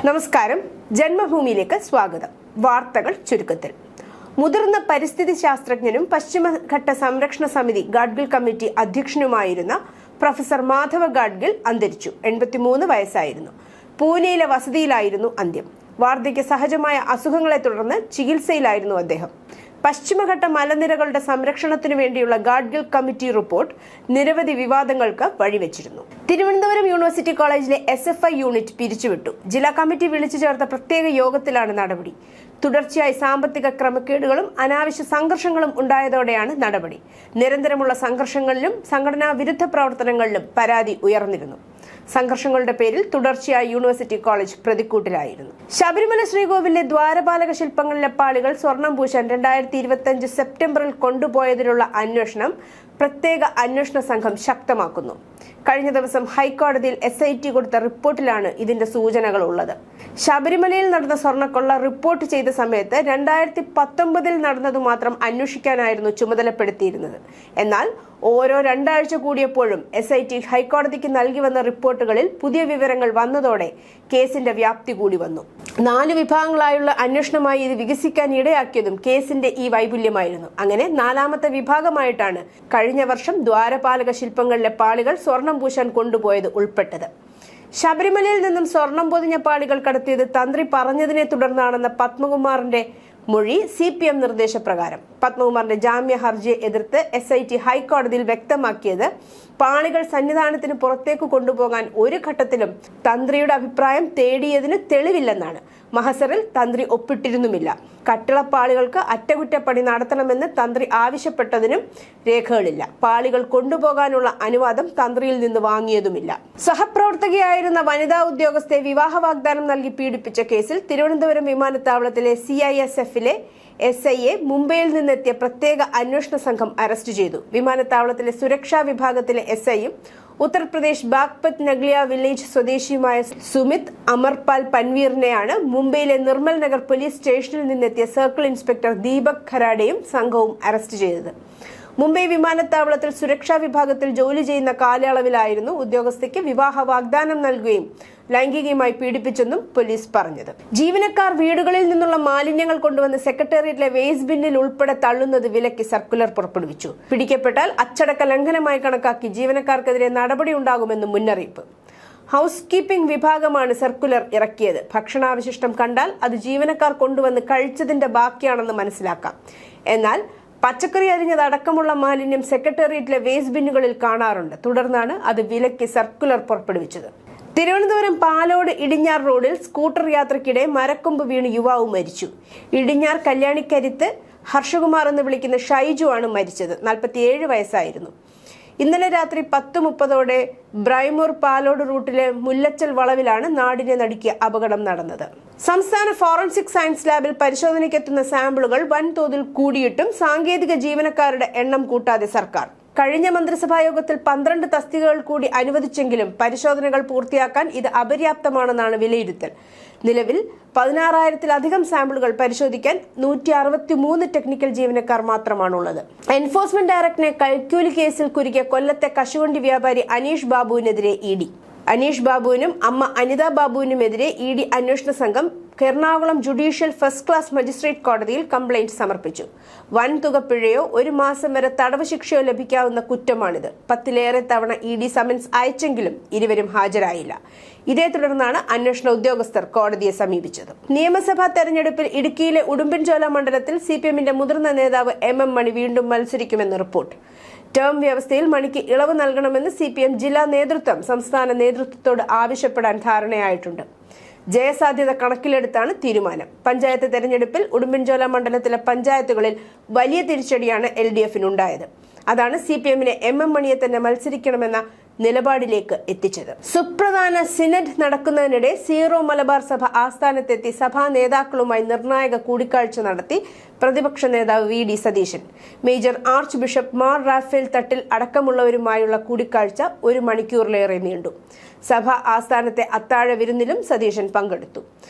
നമസ്കാരം. ജന്മഭൂമിയിലേക്ക് സ്വാഗതം. വാർത്തകൾ ചുരുക്കത്തിൽ. മുതിർന്ന പരിസ്ഥിതി ശാസ്ത്രജ്ഞനും പശ്ചിമഘട്ട സംരക്ഷണ സമിതി ഗാഡ്ഗിൽ കമ്മിറ്റി അധ്യക്ഷനുമായിരുന്ന പ്രൊഫസർ മാധവ ഗാഡ്ഗിൽ അന്തരിച്ചു. 83 വയസ്സായിരുന്നു. പൂനെയിലെ വസതിയിലായിരുന്നു അന്ത്യം. വാർദ്ധക്യ സഹജമായ അസുഖങ്ങളെ തുടർന്ന് ചികിത്സയിലായിരുന്നു അദ്ദേഹം. പശ്ചിമഘട്ട മലനിരകളുടെ സംരക്ഷണത്തിനു വേണ്ടിയുള്ള ഗാഡ്ഗിൽ കമ്മിറ്റി റിപ്പോർട്ട് നിരവധി വിവാദങ്ങൾക്ക് വഴിവെച്ചിരുന്നു. തിരുവനന്തപുരം യൂണിവേഴ്സിറ്റി കോളേജിലെ SFI യൂണിറ്റ് പിരിച്ചുവിട്ടു. ജില്ലാ കമ്മിറ്റി വിളിച്ചു ചേർത്ത പ്രത്യേക യോഗത്തിലാണ് നടപടി. തുടർച്ചയായി സാമ്പത്തിക ക്രമക്കേടുകളും അനാവശ്യ സംഘർഷങ്ങളും ഉണ്ടായതോടെയാണ് നടപടി. നിരന്തരമുള്ള സംഘർഷങ്ങളിലും സംഘടനാ വിരുദ്ധ പ്രവർത്തനങ്ങളിലും പരാതി ഉയർന്നിരുന്നു. സംഘർഷങ്ങളുടെ പേരിൽ തുടർച്ചയായി യൂണിവേഴ്സിറ്റി കോളേജ് പ്രതിക്കൂട്ടിലായിരുന്നു. ശബരിമല ശ്രീകോവിലിലെ ദ്വാരപാലക ശില്പങ്ങളിലെ പാളികൾ സ്വർണം പൂശാൻ 2025 സെപ്റ്റംബറിൽ കൊണ്ടുപോയതിനുള്ള അന്വേഷണം പ്രത്യേക അന്വേഷണ സംഘം ശക്തമാക്കുന്നു. കഴിഞ്ഞ ദിവസം ഹൈക്കോടതിയിൽ SIT കൊടുത്ത റിപ്പോർട്ടിലാണ് ഇതിന്റെ സൂചനകൾ ഉള്ളത്. ശബരിമലയിൽ നടന്ന സ്വർണ്ണക്കൊള്ള റിപ്പോർട്ട് ചെയ്ത സമയത്ത് 2019 നടന്നതു മാത്രം അന്വേഷിക്കാനായിരുന്നു ചുമതലപ്പെടുത്തിയിരുന്നത്. എന്നാൽ ഓരോ 2 ആഴ്ച കൂടിയപ്പോഴും SIT ഹൈക്കോടതിക്ക് നൽകി വന്ന റിപ്പോർട്ടുകളിൽ പുതിയ വിവരങ്ങൾ വന്നതോടെ കേസിന്റെ വ്യാപ്തി കൂടി വന്നു. 4 വിഭാഗങ്ങളായുള്ള അന്വേഷണമായി ഇത് വികസിക്കാൻ ഇടയാക്കിയതും കേസിന്റെ ഈ വൈപുല്യമായിരുന്നു. അങ്ങനെ 4ാമത്തെ വിഭാഗമായിട്ടാണ് കഴിഞ്ഞ വർഷം ദ്വാരപാലക ശില്പങ്ങളിലെ പാളികൾ സ്വർണം പൂശാൻ കൊണ്ടുപോയത് ഉൾപ്പെട്ടത്. ശബരിമലയിൽ നിന്നും സ്വർണം പൊതിഞ്ഞ പാളികൾ കടത്തിയത് തന്ത്രി പറഞ്ഞതിനെ തുടർന്നാണെന്ന പത്മകുമാറിന്റെ മൊഴി CPM നിർദ്ദേശപ്രകാരം. പത്മകുമാറിന്റെ ജാമ്യ ഹർജിയെ എതിർത്ത് SIT ഹൈക്കോടതിയിൽ വ്യക്തമാക്കിയത് പാളികൾ സന്നിധാനത്തിന് പുറത്തേക്ക് കൊണ്ടുപോകാൻ ഒരു ഘട്ടത്തിലും തന്ത്രിയുടെ അഭിപ്രായം തേടിയതിന് തെളിവില്ലെന്നാണ്. മഹസറിൽ തന്ത്രി ഒപ്പിട്ടിരുന്നുമില്ല. കട്ടിളപ്പാളികൾക്ക് അറ്റകുറ്റപ്പണി നടത്തണമെന്ന് തന്ത്രി ആവശ്യപ്പെട്ടതിനും രേഖകളില്ല. പാളികൾ കൊണ്ടുപോകാനുള്ള അനുവാദം തന്ത്രിയിൽ നിന്ന് വാങ്ങിയതുമില്ല. സഹപ്രവർത്തകയായിരുന്ന വനിതാ ഉദ്യോഗസ്ഥയെ വിവാഹ വാഗ്ദാനം നൽകി പീഡിപ്പിച്ച കേസിൽ തിരുവനന്തപുരം വിമാനത്താവളത്തിലെ CISFലെ SIയെ മുംബൈയിൽ നിന്നെത്തിയ പ്രത്യേക അന്വേഷണ സംഘം അറസ്റ്റ് ചെയ്തു. വിമാനത്താവളത്തിലെ സുരക്ഷാ വിഭാഗത്തിലെ SIയും ഉത്തർപ്രദേശ് ബാഗ്പത് നഗ്ലിയ വില്ലേജ് സ്വദേശിയുമായ സുമിത് അമർപാൽ പൻവീറിനെയാണ് മുംബൈയിലെ നിർമ്മൽ നഗർ പോലീസ് സ്റ്റേഷനിൽ നിന്നെത്തിയ സർക്കിൾ ഇൻസ്പെക്ടർ ദീപക് ഖരാഡയും സംഘവും അറസ്റ്റ് ചെയ്തത്. മുംബൈ വിമാനത്താവളത്തിൽ സുരക്ഷാ വിഭാഗത്തിൽ ജോലി ചെയ്യുന്ന കാലയളവിലായിരുന്നു ഉദ്യോഗസ്ഥയ്ക്ക് വിവാഹ വാഗ്ദാനം നൽകുകയും ലൈംഗികമായി പീഡിപ്പിച്ചെന്നും പോലീസ് പറഞ്ഞത്. ജീവനക്കാർ വീടുകളിൽ നിന്നുള്ള മാലിന്യങ്ങൾ കൊണ്ടുവന്ന് സെക്രട്ടേറിയറ്റിലെ വേസ്റ്റ് ബിന്നിൽ ഉൾപ്പെടെ തള്ളുന്നത് വിലക്കി സർക്കുലർ പുറപ്പെടുവിച്ചു. പിടിക്കപ്പെട്ടാൽ അച്ചടക്ക ലംഘനമായി കണക്കാക്കി ജീവനക്കാർക്കെതിരെ നടപടി ഉണ്ടാകുമെന്നും മുന്നറിയിപ്പ്. ഹൗസ് കീപ്പിംഗ് വിഭാഗമാണ് സർക്കുലർ ഇറക്കിയത്. ഭക്ഷണാവശിഷ്ടം കണ്ടാൽ അത് ജീവനക്കാർ കൊണ്ടുവന്ന് കഴിച്ചതിന്റെ ബാക്കിയാണെന്ന് മനസ്സിലാക്കാം. എന്നാൽ പച്ചക്കറി അരിഞ്ഞതടക്കമുള്ള മാലിന്യം സെക്രട്ടേറിയറ്റിലെ വേസ്റ്റ് ബിന്നുകളിൽ കാണാറുണ്ട്. തുടർന്നാണ് അത് വിലക്കി സർക്കുലർ പുറപ്പെടുവിച്ചത്. തിരുവനന്തപുരം പാലോട് ഇടിഞ്ഞാർ റോഡിൽ സ്കൂട്ടർ യാത്രയ്ക്കിടെ മരക്കൊമ്പ് വീണ് യുവാവ് മരിച്ചു. ഇടിഞ്ഞാർ കല്യാണിക്കരിത്ത് ഹർഷകുമാർ എന്ന് വിളിക്കുന്ന ഷൈജു ആണ് മരിച്ചത്. 47 വയസ്സായിരുന്നു. ഇന്നലെ രാത്രി 10:30 ബ്രൈമൂർ പാലോട് റൂട്ടിലെ മുല്ലച്ചൽ വളവിലാണ് നാടിനെ നടുക്കിയ അപകടം നടന്നത്. സംസ്ഥാന ഫോറൻസിക് സയൻസ് ലാബിൽ പരിശോധനയ്ക്കെത്തുന്ന സാമ്പിളുകൾ വൻതോതിൽ കൂടിയിട്ടും സാങ്കേതിക ജീവനക്കാരുടെ എണ്ണം കൂട്ടാതെ സർക്കാർ. കഴിഞ്ഞ മന്ത്രിസഭാ യോഗത്തിൽ 12 തസ്തികകൾ കൂടി അനുവദിച്ചെങ്കിലും പരിശോധനകൾ പൂർത്തിയാക്കാൻ ഇത് അപര്യാപ്തമാണെന്നാണ് വിലയിരുത്തൽ. നിലവിൽ 16,000-ലധികം സാമ്പിളുകൾ പരിശോധിക്കാൻ 163 ടെക്നിക്കൽ ജീവനക്കാർ മാത്രമാണുള്ളത്. എൻഫോഴ്സ്മെന്റ് ഡയറക്ടറിനെ കൈക്കൂലി കേസിൽ കുരുക്കിയ കൊല്ലത്തെ കശുവണ്ടി വ്യാപാരി അനീഷ് ബാബുവിനെതിരെ ED. അനീഷ് ബാബുവിനും അമ്മ അനിത ബാബുവിനുമെതിരെ ED അന്വേഷണ സംഘം Ernakulam judicial first class magistrate കോടതിയിൽ കംപ്ലയിന്റ് സമർപ്പിച്ചു. വൻതുക പിഴയോ 1 മാസം വരെ തടവ് ശിക്ഷയോ ലഭിക്കാവുന്ന കുറ്റമാണിത്. 10ലേറെ തവണ ED സമൻസ് അയച്ചെങ്കിലും ഇരുവരും ഹാജരായില്ല. ഇതേ തുടർന്നാണ് അന്വേഷണ ഉദ്യോഗസ്ഥർ കോടതിയെ സമീപിച്ചത്. നിയമസഭാ തെരഞ്ഞെടുപ്പിൽ ഇടുക്കിയിലെ ഉടുമ്പൻചോല മണ്ഡലത്തിൽ CPMന്റെ മുതിർന്ന നേതാവ് MM മണി വീണ്ടും മത്സരിക്കുമെന്ന് റിപ്പോർട്ട്. ടേം വ്യവസ്ഥയിൽ മണിക്ക് ഇളവ് നൽകണമെന്ന് CPM ജില്ലാ നേതൃത്വം സംസ്ഥാന നേതൃത്വത്തോട് ആവശ്യപ്പെടാൻ ധാരണയായിട്ടുണ്ട്. ജയസാധ്യത കണക്കിലെടുത്താണ് തീരുമാനം. പഞ്ചായത്ത് തെരഞ്ഞെടുപ്പിൽ ഉടുമ്പൻചോല മണ്ഡലത്തിലെ പഞ്ചായത്തുകളിൽ വലിയ തിരിച്ചടിയാണ് LDFനുണ്ടായത്. അതാണ് CPMനെ MM മണിയെ തന്നെ മത്സരിക്കണമെന്ന നിലപാടിലേക്ക് എത്തിച്ചത്. സുപ്രധാന സിനഡ് നടക്കുന്നതിനിടെ സീറോ മലബാർ സഭ ആസ്ഥാനത്തെത്തി സഭാ നേതാക്കളുമായി നിർണായക കൂടിക്കാഴ്ച നടത്തി പ്രതിപക്ഷ നേതാവ് VD Satheesan. Major archbishop Mar Raphael Thattil അടക്കമുള്ളവരുമായുള്ള കൂടിക്കാഴ്ച 1 മണിക്കൂറിലേറെ നീണ്ടു. സഭ ആസ്ഥാനത്തെ അത്താഴ വിരുന്നിലും സതീശൻ പങ്കെടുത്തു.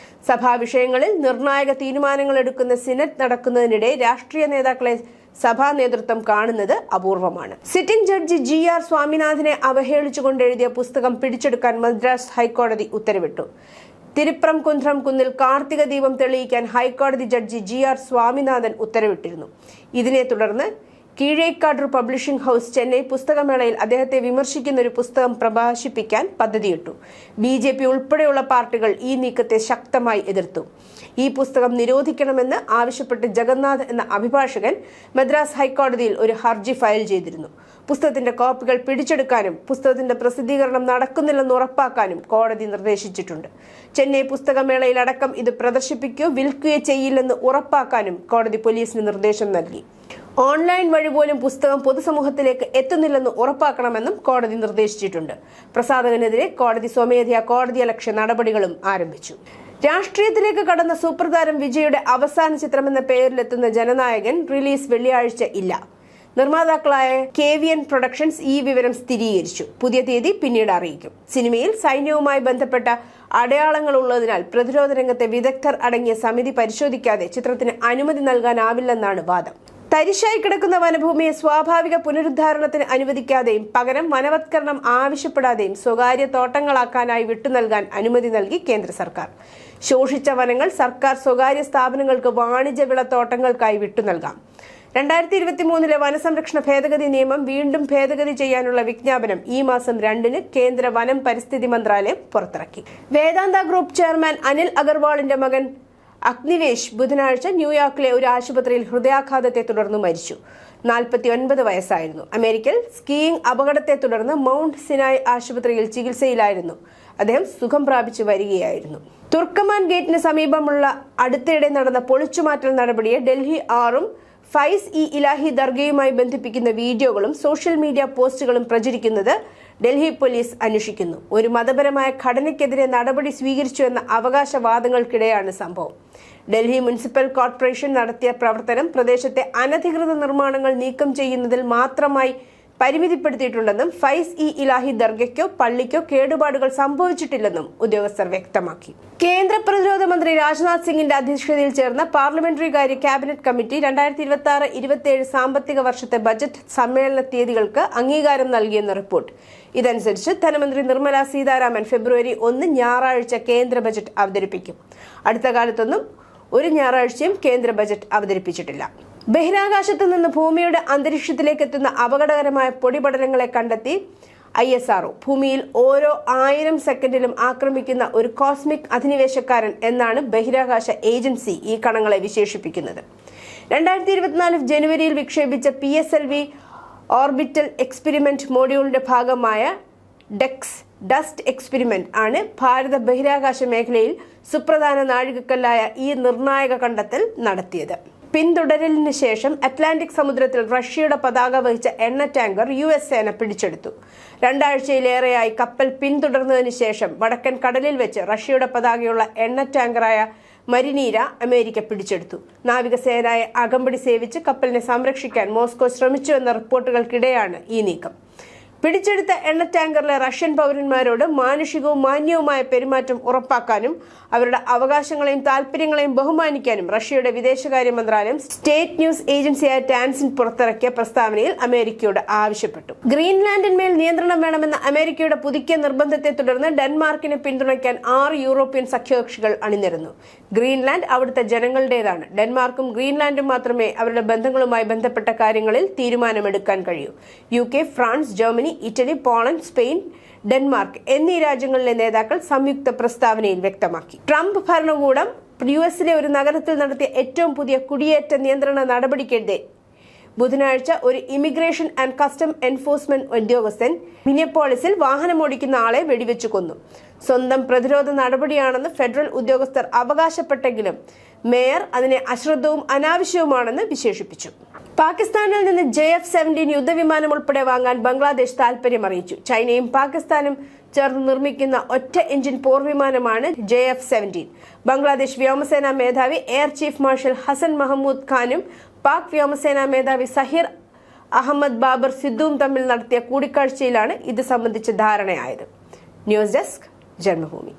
സഭാ വിഷയങ്ങളിൽ നിർണായക തീരുമാനങ്ങൾ എടുക്കുന്ന സിനഡ് നടക്കുന്നതിനിടെ രാഷ്ട്രീയ നേതാക്കളെ സഭാ നേതൃത്വം കാണുന്നത് അപൂർവമാണ്. സിറ്റിംഗ് ജഡ്ജി GR സ്വാമിനാഥനെ അവഹേളിച്ചുകൊണ്ട് എഴുതിയ പുസ്തകം പിടിച്ചെടുക്കാൻ മദ്രാസ് ഹൈക്കോടതി ഉത്തരവിട്ടു. തിരുപ്രം കുന്ത്രം കുന്നിൽ കാർത്തിക ദീപം തെളിയിക്കാൻ ഹൈക്കോടതി ജഡ്ജി GR സ്വാമിനാഥൻ ഉത്തരവിട്ടിരുന്നു. ഇതിനെ തുടർന്ന് കീഴേക്കാടൂർ പബ്ലിഷിംഗ് ഹൗസ് ചെന്നൈ പുസ്തകമേളയിൽ അദ്ദേഹത്തെ വിമർശിക്കുന്ന ഒരു പുസ്തകം പ്രകാശിപ്പിക്കാൻ പദ്ധതിയിട്ടു. BJP ഉൾപ്പെടെയുള്ള പാർട്ടികൾ ഈ നീക്കത്തെ ശക്തമായി എതിർത്തു. ഈ പുസ്തകം നിരോധിക്കണമെന്ന് ആവശ്യപ്പെട്ട് ജഗന്നാഥ് എന്ന അഭിഭാഷകൻ മദ്രാസ് ഹൈക്കോടതിയിൽ ഒരു ഹർജി ഫയൽ ചെയ്തിരുന്നു. പുസ്തകത്തിന്റെ കോപ്പികൾ പിടിച്ചെടുക്കാനും പുസ്തകത്തിന്റെ പ്രസിദ്ധീകരണം നടക്കുന്നില്ലെന്ന് ഉറപ്പാക്കാനും കോടതി നിർദ്ദേശിച്ചിട്ടുണ്ട്. ചെന്നൈ പുസ്തകമേളയിലടക്കം ഇത് പ്രദർശിപ്പിക്കുകയോ വിൽക്കുകയോ ചെയ്യില്ലെന്ന് ഉറപ്പാക്കാനും കോടതി പോലീസിന് നിർദ്ദേശം നൽകി. ഓൺലൈൻ വഴി പോലും പുസ്തകം പൊതുസമൂഹത്തിലേക്ക് എത്തുന്നില്ലെന്ന് ഉറപ്പാക്കണമെന്നും കോടതി നിർദ്ദേശിച്ചിട്ടുണ്ട്. പ്രസാധകനെതിരെ കോടതി സ്വമേധയാ കോടതിയലക്ഷ്യ നടപടികളും ആരംഭിച്ചു. രാഷ്ട്രീയത്തിലേക്ക് കടന്ന സൂപ്പർ താരം വിജയുടെ അവസാന ചിത്രമെന്ന പേരിലെത്തുന്ന ജനനായകൻ റിലീസ് വെള്ളിയാഴ്ച ഇല്ല. നിർമ്മാതാക്കളായ KVN പ്രൊഡക്ഷൻസ് ഈ വിവരം സ്ഥിരീകരിച്ചു. പുതിയ തീയതി പിന്നീട് അറിയിക്കും. സിനിമയിൽ സൈന്യവുമായി ബന്ധപ്പെട്ട അടയാളങ്ങൾ ഉള്ളതിനാൽ പ്രതിരോധ രംഗത്തെ വിദഗ്ധർ അടങ്ങിയ സമിതി പരിശോധിക്കാതെ ചിത്രത്തിന് അനുമതി നൽകാനാവില്ലെന്നാണ് വാദം. തരിശായി കിടക്കുന്ന വനഭൂമിയെ സ്വാഭാവിക പുനരുദ്ധാരണത്തിന് അനുവദിക്കാതെയും പകരം വനവത്കരണം ആവശ്യപ്പെടാതെയും സ്വകാര്യ തോട്ടങ്ങളാക്കാനായി വിട്ടുനൽകാൻ അനുമതി നൽകി കേന്ദ്ര സർക്കാർ. ശോഷിച്ച വനങ്ങൾ സർക്കാർ സ്വകാര്യ സ്ഥാപനങ്ങൾക്ക് വാണിജ്യ വിളത്തോട്ടങ്ങൾക്കായി വിട്ടുനൽകാം. 2023 വനസംരക്ഷണ ഭേദഗതി നിയമം വീണ്ടും ഭേദഗതി ചെയ്യാനുള്ള വിജ്ഞാപനം ഈ മാസം 2 കേന്ദ്ര വനം പരിസ്ഥിതി മന്ത്രാലയം പുറത്തിറക്കി. വേദാന്ത ഗ്രൂപ്പ് ചെയർമാൻ അനിൽ അഗർവാളിന്റെ മകൻ അഗ്നിവേശ് ബുധനാഴ്ച ന്യൂയോർക്കിലെ ഒരു ആശുപത്രിയിൽ ഹൃദയാഘാതത്തെ തുടർന്ന് മരിച്ചു. 49 വയസ്സായിരുന്നു. അമേരിക്കയിൽ സ്കീയിങ് അപകടത്തെ തുടർന്ന് മൗണ്ട് സിനായ് ആശുപത്രിയിൽ ചികിത്സയിലായിരുന്നു. അദ്ദേഹം സുഖം പ്രാപിച്ചു വരികയായിരുന്നു. തുർക്കമാൻ ഗേറ്റിന് സമീപമുള്ള അടുത്തിടെ നടന്ന പൊളിച്ചുമാറ്റൽ നടപടിയെ ഡൽഹി ആറും ഫൈസ് ഇലാഹി ദർഗയുമായി ബന്ധിപ്പിക്കുന്ന വീഡിയോകളും സോഷ്യൽ മീഡിയ പോസ്റ്റുകളും പ്രചരിക്കുന്നത് ഡൽഹി പോലീസ് അന്വേഷിക്കുന്നു. ഒരു മതപരമായ ഘടനയ്ക്കെതിരെ നടപടി സ്വീകരിച്ചു എന്ന അവകാശവാദങ്ങൾക്കിടെയാണ് സംഭവം. ഡൽഹി മുനിസിപ്പൽ കോർപ്പറേഷൻ നടത്തിയ പ്രവർത്തനം പ്രദേശത്തെ അനധികൃത നിർമ്മാണങ്ങൾ നീക്കം ചെയ്യുന്നതിൽ മാത്രമായി പരിമിതിപ്പെടുത്തിയിട്ടുണ്ടെന്നും ഫൈസ് ഇലാഹി ദർഗയ്ക്കോ പള്ളിക്കോ കേടുപാടുകൾ സംഭവിച്ചിട്ടില്ലെന്നും ഉദ്യോഗസ്ഥർ വ്യക്തമാക്കി. കേന്ദ്ര പ്രതിരോധ മന്ത്രി രാജ്നാഥ് സിംഗിന്റെ അധ്യക്ഷതയിൽ ചേർന്ന പാർലമെന്ററി കാര്യ ക്യാബിനറ്റ് കമ്മിറ്റി 2026-27 സാമ്പത്തിക വർഷത്തെ ബജറ്റ് സമ്മേളന തീയതികൾക്ക് അംഗീകാരം നൽകിയെന്ന റിപ്പോർട്ട്. ഇതനുസരിച്ച് ധനമന്ത്രി നിർമ്മല സീതാരാമൻ ഫെബ്രുവരി 1 ഞായറാഴ്ച കേന്ദ്ര ബജറ്റ് അവതരിപ്പിക്കും. അടുത്ത കാലത്തൊന്നും ഒരു ഞായറാഴ്ചയും കേന്ദ്ര ബജറ്റ് അവതരിപ്പിച്ചിട്ടില്ല. ബഹിരാകാശത്ത് നിന്ന് ഭൂമിയുടെ അന്തരീക്ഷത്തിലേക്ക് എത്തുന്ന അപകടകരമായ പൊടിപടലങ്ങളെ കണ്ടെത്തി ISRO ഭൂമിയിൽ ഓരോ 1000 സെക്കൻഡിലും ആക്രമിക്കുന്ന ഒരു കോസ്മിക് അധിനിവേശക്കാരൻ എന്നാണ് ബഹിരാകാശ ഏജൻസി ഈ കണങ്ങളെ വിശേഷിപ്പിക്കുന്നത്. 2024 ജനുവരിയിൽ വിക്ഷേപിച്ച PSLV ഓർബിറ്റൽ എക്സ്പെരിമെന്റ് മോഡ്യൂളിന്റെ ഭാഗമായ ഡസ്റ്റ് എക്സ്പെരിമെന്റ് ആണ് ഭാരത ബഹിരാകാശ മേഖലയിൽ സുപ്രധാന നാഴികക്കല്ലായ ഈ നിർണായക കണ്ടെത്തൽ നടത്തിയത്. പിന്തുടരലിന് ശേഷം അറ്റ്ലാന്റിക് സമുദ്രത്തിൽ റഷ്യയുടെ പതാക വഹിച്ച എണ്ണ ടാങ്കർ US സേന പിടിച്ചെടുത്തു. 2 ആഴ്ചയിലേറെയായി കപ്പൽ പിന്തുടർന്നതിന് ശേഷം വടക്കൻ കടലിൽ വെച്ച് റഷ്യയുടെ പതാകയുള്ള എണ്ണ ടാങ്കറായ മരിനീര അമേരിക്ക പിടിച്ചെടുത്തു. നാവികസേനയെ അകമ്പടി സേവിച്ച് കപ്പലിനെ സംരക്ഷിക്കാൻ മോസ്കോ ശ്രമിച്ചുവെന്ന റിപ്പോർട്ടുകൾക്കിടെയാണ് ഈ നീക്കം. പിടിച്ചെടുത്ത എണ്ണ ടാങ്കറിലെ റഷ്യൻ പൗരന്മാരോട് മാനുഷികവും മാന്യവുമായ പെരുമാറ്റം ഉറപ്പാക്കാനും അവരുടെ അവകാശങ്ങളെയും താൽപര്യങ്ങളെയും ബഹുമാനിക്കാനും റഷ്യയുടെ വിദേശകാര്യ മന്ത്രാലയം സ്റ്റേറ്റ് ന്യൂസ് ഏജൻസിയായ ടാൻസിൻ പുറത്തിറക്കിയ പ്രസ്താവനയിൽ അമേരിക്കയോട് ആവശ്യപ്പെട്ടു. ഗ്രീൻലാൻഡിന്മേൽ നിയന്ത്രണം വേണമെന്ന അമേരിക്കയുടെ പുതുക്കിയ നിർബന്ധത്തെ തുടർന്ന് ഡെൻമാർക്കിനെ പിന്തുണയ്ക്കാൻ 6 യൂറോപ്യൻ സഖ്യകക്ഷികൾ അണിനിരന്നു. ഗ്രീൻലാൻഡ് അവിടുത്തെ ജനങ്ങളുടേതാണ്. ഡെൻമാർക്കും ഗ്രീൻലാൻഡും മാത്രമേ അവരുടെ ബന്ധങ്ങളുമായി ബന്ധപ്പെട്ട കാര്യങ്ങളിൽ തീരുമാനമെടുക്കാൻ കഴിയൂ. UK, France, Germany, Italy, Poland, Spain, Denmark എന്നീ രാജ്യങ്ങളിലെ നേതാക്കൾ സംയുക്ത പ്രസ്താവനയിൽ വ്യക്തമാക്കി. ട്രംപ് ഭരണകൂടം US ഒരു നഗരത്തിൽ നടത്തിയ ഏറ്റവും പുതിയ കുടിയേറ്റ നിയന്ത്രണ നടപടിക്കെതിരെ ബുധനാഴ്ച ഒരു ഇമിഗ്രേഷൻ ആൻഡ് കസ്റ്റം എൻഫോഴ്സ്മെന്റ് ഉദ്യോഗസ്ഥൻ മിനിയപ്പോളിസിൽ വാഹനമോടിക്കുന്ന ആളെ വെടിവെച്ചു കൊന്നു. സ്വന്തം പ്രതിരോധ നടപടിയാണെന്ന് ഫെഡറൽ ഉദ്യോഗസ്ഥർ അവകാശപ്പെട്ടെങ്കിലും മേയർ അതിനെ അശ്രദ്ധവും അനാവശ്യവുമാണെന്ന് വിശേഷിപ്പിച്ചു. പാകിസ്ഥാനിൽ നിന്ന് JF-17 യുദ്ധവിമാനം ഉൾപ്പെടെ വാങ്ങാൻ ബംഗ്ലാദേശ് താൽപര്യം അറിയിച്ചു. ചൈനയും പാകിസ്ഥാനും ചേർന്ന് നിർമ്മിക്കുന്ന ഒറ്റ എഞ്ചിൻ പോർവിമാനമാണ് JF-17. ബംഗ്ലാദേശ് വ്യോമസേനാ മേധാവി air chief marshal Hasan Mahmud ഖാനും പാക് വ്യോമസേനാ മേധാവി സഹീർ അഹമ്മദ് ബാബർ സിദ്ദുവും തമ്മിൽ നടത്തിയ കൂടിക്കാഴ്ചയിലാണ് ഇത് സംബന്ധിച്ച ധാരണയായത്. News desk Janmabhumi.